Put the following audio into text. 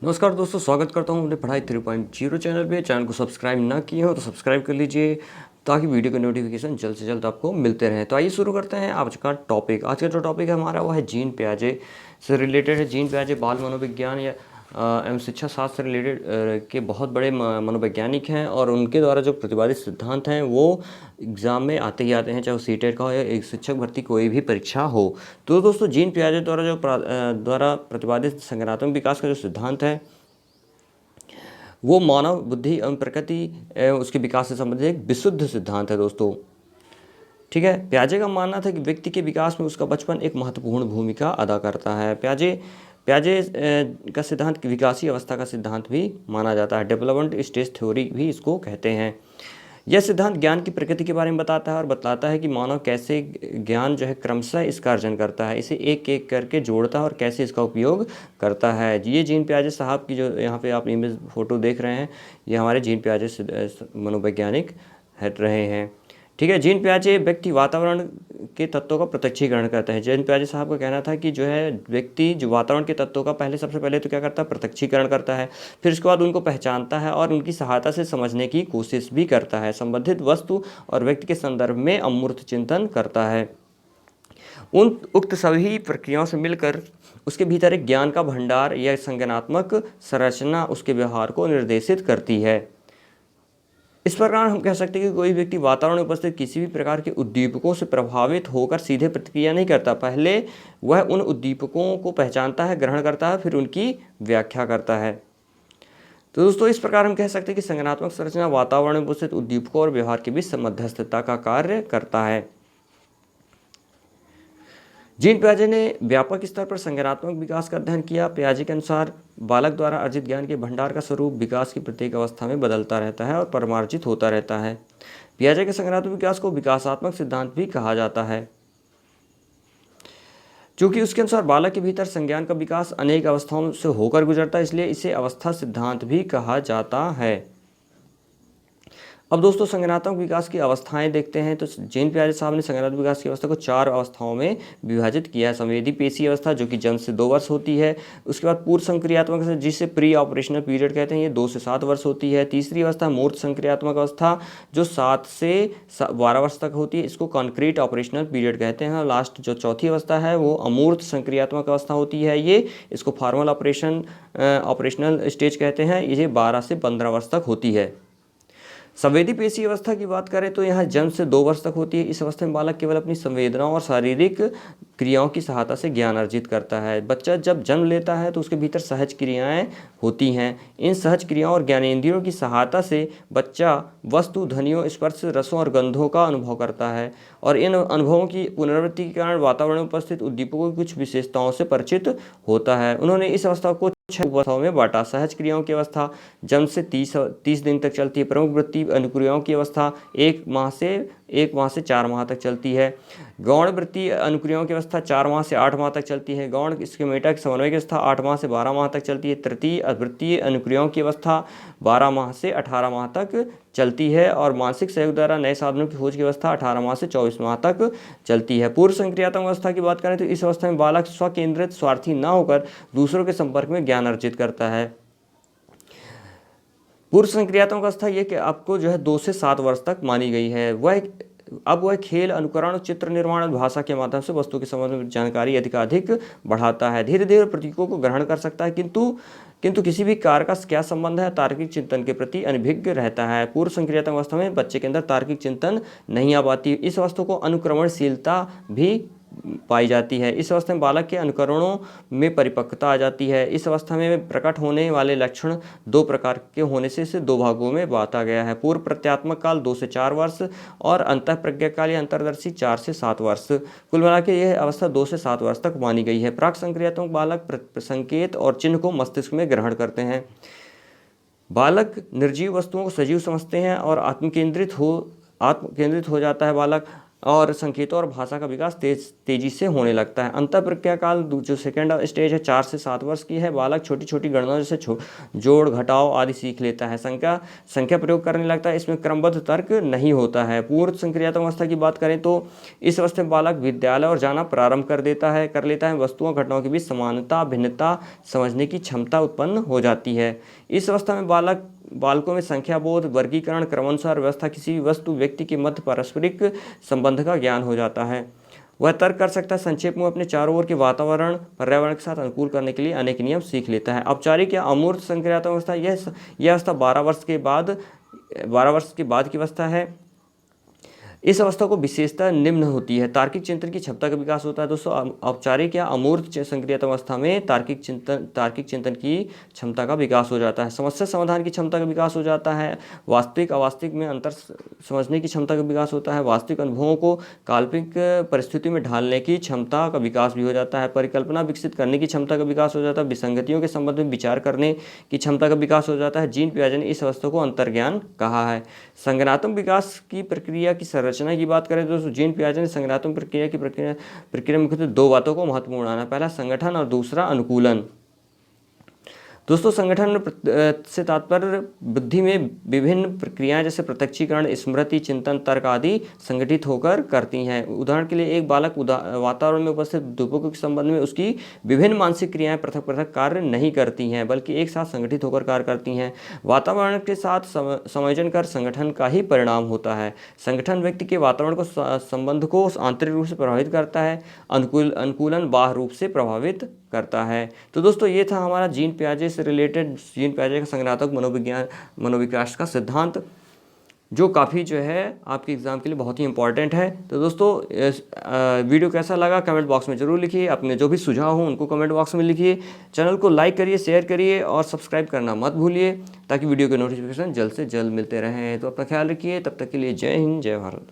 नमस्कार दोस्तों, स्वागत करता हूं अपने पढ़ाई 3.0 चैनल पे। चैनल को सब्सक्राइब ना किए हो तो सब्सक्राइब कर लीजिए ताकि वीडियो के नोटिफिकेशन जल्द से जल्द आपको मिलते रहें। तो आइए शुरू करते हैं आज का टॉपिक। आज का जो टॉपिक है हमारा वो है जीन पियाजे से रिलेटेड है। जीन पियाजे बाल मनोविज्ञान या एवं शिक्षा शास्त्र से रिलेटेड के बहुत बड़े मनोवैज्ञानिक हैं और उनके द्वारा जो प्रतिपादित सिद्धांत हैं वो एग्ज़ाम में आते ही आते हैं, चाहे वो सीटेट का हो या एक शिक्षक भर्ती कोई भी परीक्षा हो। तो दोस्तों, जीन पियाजे द्वारा द्वारा प्रतिपादित संज्ञानात्मक विकास का जो सिद्धांत है वो मानव बुद्धि एवं प्रकृति एवं उसके विकास से संबंधित एक विशुद्ध सिद्धांत है दोस्तों। ठीक है, पियाजे का मानना था कि व्यक्ति के विकास में उसका बचपन एक महत्वपूर्ण भूमिका अदा करता है। पियाजे पियाजे का सिद्धांत विकासीय अवस्था का सिद्धांत भी माना जाता है। डेवलपमेंट स्टेज थ्योरी भी इसको कहते हैं। यह सिद्धांत ज्ञान की प्रकृति के बारे में बताता है और बताता है कि मानव कैसे ज्ञान जो है क्रमशः इसका अर्जन करता है, इसे एक एक करके जोड़ता है और कैसे इसका उपयोग करता है। ये जीन पियाजे साहब की जो यहाँ पे आप इमेज फोटो देख रहे हैं, ये हमारे जीन पियाजे मनोवैज्ञानिक रहे हैं। ठीक है, जीन पियाजे व्यक्ति वातावरण के तत्वों का प्रत्यक्षीकरण करते हैं। जीन पियाजे साहब का कहना था कि जो है व्यक्ति जो वातावरण के तत्वों का सबसे पहले तो क्या करता है, प्रत्यक्षीकरण करता है, फिर उसके बाद उनको पहचानता है और उनकी सहायता से समझने की कोशिश भी करता है। संबंधित वस्तु और व्यक्ति के संदर्भ में अमूर्त चिंतन करता है। उन उक्त सभी प्रक्रियाओं से मिलकर उसके भीतर एक ज्ञान का भंडार या संज्ञानात्मक संरचना उसके व्यवहार को निर्देशित करती है। इस प्रकार हम कह सकते हैं कि कोई व्यक्ति वातावरण में उपस्थित किसी भी प्रकार के उद्दीपकों से प्रभावित होकर सीधे प्रतिक्रिया नहीं करता। पहले वह उन उद्दीपकों को पहचानता है, ग्रहण करता है, फिर उनकी व्याख्या करता है। तो दोस्तों, इस प्रकार हम कह सकते हैं कि संज्ञानात्मक संरचना वातावरण में उपस्थित उद्दीपकों और व्यवहार के बीच मध्यस्थता का कार्य करता है। जीन पियाजे ने व्यापक स्तर पर संज्ञानात्मक विकास का अध्ययन किया। पियाजे के अनुसार बालक द्वारा अर्जित ज्ञान के भंडार का स्वरूप विकास की प्रत्येक अवस्था में बदलता रहता है और परिमार्जित होता रहता है। पियाजे के संज्ञानात्मक विकास को विकासात्मक सिद्धांत भी कहा जाता है, क्योंकि उसके अनुसार बालक के भीतर संज्ञान का विकास अनेक अवस्थाओं से होकर गुजरता है, इसलिए इसे अवस्था सिद्धांत भी कहा जाता है। अब दोस्तों, संज्ञानात्मक विकास की अवस्थाएं देखते हैं। तो जीन पियाजे साहब ने संज्ञानात्मक विकास की अवस्था को 4 अवस्थाओं में विभाजित किया है। संवेदी पेशी अवस्था जो कि जन्म से 2 वर्ष होती है। उसके बाद पूर्व संक्रियात्मक जिसे प्री ऑपरेशनल पीरियड कहते हैं, ये 2 से 7 वर्ष होती है। तीसरी अवस्था मूर्त संक्रियात्मक अवस्था जो 7 से 12 वर्ष तक होती है, इसको कॉन्क्रीट ऑपरेशनल पीरियड कहते हैं। लास्ट जो चौथी अवस्था है वो अमूर्त संक्रियात्मक अवस्था होती है, ये इसको फॉर्मल ऑपरेशनल स्टेज कहते हैं। ये 12 से 15 वर्ष तक होती है। संवेदी पेशी अवस्था की बात करें तो यहाँ जन्म से 2 वर्ष तक होती है। इस अवस्था में बालक केवल अपनी संवेदनाओं और शारीरिक क्रियाओं की सहायता से ज्ञान अर्जित करता है। बच्चा जब जन्म लेता है तो उसके भीतर सहज क्रियाएं होती हैं। इन सहज क्रियाओं और ज्ञानेंद्रियों की सहायता से बच्चा वस्तु, ध्वनियों, स्पर्श, रसों और गंधों का अनुभव करता है और इन अनुभवों की पुनरावृत्ति के कारण वातावरण में उपस्थित उद्दीपकों की कुछ विशेषताओं से परिचित होता है। उन्होंने इस अवस्था को 6 अवस्थाओं में बांटा। सहज क्रियाओं की अवस्था जन्म से 30 दिन तक चलती है। प्रमुख वृत्ति अनुक्रियाओं की अवस्था 1 माह से 4 माह तक चलती है। गौण वृत्ति अनुक्रियाओं की अवस्था 4 माह से 8 माह तक चलती है। गौण स्कीमेटा की समन्वय की अवस्था 8 माह से 12 माह तक चलती है। तृतीय वृत्तीय अनुक्रियाओं की अवस्था 12 माह से 18 माह तक चलती है और मानसिक सहयोग द्वारा नए साधनों की खोज की अवस्था 18 माह से 24 माह तक चलती है। पूर्व संक्रियात्मक अवस्था की बात करें तो इस अवस्था में बालक स्वकेंद्रित, स्वार्थी न होकर दूसरों के संपर्क में ज्ञान अर्जित करता है। पूर्व संक्रियात्मक अवस्था ये कि आपको जो है 2 से 7 वर्ष तक मानी गई है। वह खेल, अनुकरण, चित्र निर्माण और भाषा के माध्यम से वस्तु के संबंध में जानकारी अधिक बढ़ाता है। धीरे धीरे प्रतीकों को ग्रहण कर सकता है, किंतु किसी भी कार्य का क्या संबंध है तार्किक चिंतन के प्रति अनभिज्ञ रहता है। पूर्व संक्रियात्मक अवस्था में बच्चे के अंदर तार्किक चिंतन नहीं आ पाती। इस अवस्था को अनुक्रमणशीलता भी पाई जाती है। इस अवस्था में बालक के अनुकरणों में परिपक्वता आ जाती है। इस अवस्था में प्रकट होने वाले लक्षण 2 प्रकार के होने से इसे 2 भागों में बांटा गया है। पूर्व प्रत्यात्मक काल 2 से 4 वर्ष और अंतःप्रज्ञा काल या अंतर्दर्शी 4 से 7 वर्ष। कुल मिला के यह अवस्था 2 से 7 वर्ष तक मानी गई है। प्राक संक्रियात्मक बालक संकेत और चिन्ह को मस्तिष्क में ग्रहण करते हैं। बालक निर्जीव वस्तुओं को सजीव समझते हैं और आत्मकेंद्रित हो जाता है। बालक और संकेतों और भाषा का विकास तेजी से होने लगता है। अंतर प्रक्रिया काल जो सेकेंड स्टेज है 4 से 7 वर्ष की है। बालक छोटी छोटी गणनाओं जैसे जोड़ घटाव आदि सीख लेता है। संख्या प्रयोग करने लगता है। इसमें क्रमबद्ध तर्क नहीं होता है। पूर्व संक्रियात्मक अवस्था की बात करें तो इस अवस्था में बालक विद्यालय और जाना प्रारंभ कर लेता है। वस्तुओं घटनाओं के बीच समानता भिन्नता समझने की क्षमता उत्पन्न हो जाती है। इस अवस्था में बालकों में संख्या बोध, वर्गीकरण, क्रमानुसार व्यवस्था, किसी भी वस्तु व्यक्ति के मध्य पारस्परिक संबंध का ज्ञान हो जाता है। वह तर्क कर सकता है। संक्षेप में अपने चारों ओर के वातावरण पर्यावरण के साथ अनुकूल करने के लिए अनेक नियम सीख लेता है। औपचारिक या अमूर्त संक्रियात्मक अवस्था, यह अवस्था 12 वर्ष के बाद की अवस्था है। इस अवस्था को विशेषता निम्न होती है। तार्किक चिंतन की क्षमता का विकास होता है। दोस्तों, औपचारिक या अमूर्त संक्रियात्मक अवस्था में तार्किक चिंतन की क्षमता का विकास हो जाता है। समस्या समाधान की क्षमता का विकास हो जाता है। वास्तविक अवास्तविक में अंतर समझने की क्षमता का विकास होता है। वास्तविक अनुभवों को काल्पनिक परिस्थितियों में ढालने की क्षमता का विकास भी हो जाता है। परिकल्पना विकसित करने की क्षमता का विकास हो जाता है। विसंगतियों के संबंध में विचार करने की क्षमता का विकास हो जाता है। जीन पियाजे ने इस अवस्था को अंतर्ज्ञान कहा है। संज्ञानात्मक विकास की प्रक्रिया की संरचना की बात करें तो दोस्तों, जीन पियाजे ने संज्ञानात्मक प्रक्रिया में मुख्यतः 2 बातों को महत्वपूर्ण माना। पहला संगठन और दूसरा अनुकूलन। दोस्तों, संगठन से तात्पर्य बुद्धि में विभिन्न प्रक्रियाएं जैसे प्रत्यक्षीकरण, स्मृति, चिंतन, तर्क आदि संगठित होकर करती हैं। उदाहरण के लिए एक बालक वातावरण में उपस्थित दीपकों के संबंध में उसकी विभिन्न मानसिक क्रियाएं पृथक पृथक कार्य नहीं करती हैं, बल्कि एक साथ संगठित होकर कार्य करती हैं। वातावरण के साथ संयोजन कर संगठन का ही परिणाम होता है। संगठन व्यक्ति के वातावरण को संबंध को आंतरिक रूप से प्रभावित करता है। अनुकूलन बाह्य रूप से प्रभावित करता है। तो दोस्तों, ये था हमारा जीन पियाजे से रिलेटेड, जीन पियाजे का संज्ञानात्मक मनोविकास का सिद्धांत, जो काफ़ी जो है आपके एग्ज़ाम के लिए बहुत ही इंपॉर्टेंट है। तो दोस्तों, वीडियो कैसा लगा कमेंट बॉक्स में ज़रूर लिखिए। अपने जो भी सुझाव हो उनको कमेंट बॉक्स में लिखिए। चैनल को लाइक करिए, शेयर करिए और सब्सक्राइब करना मत भूलिए, ताकि वीडियो के नोटिफिकेशन जल्द से जल्द मिलते रहें। तो अपना ख्याल रखिए। तब तक के लिए जय हिंद, जय भारत।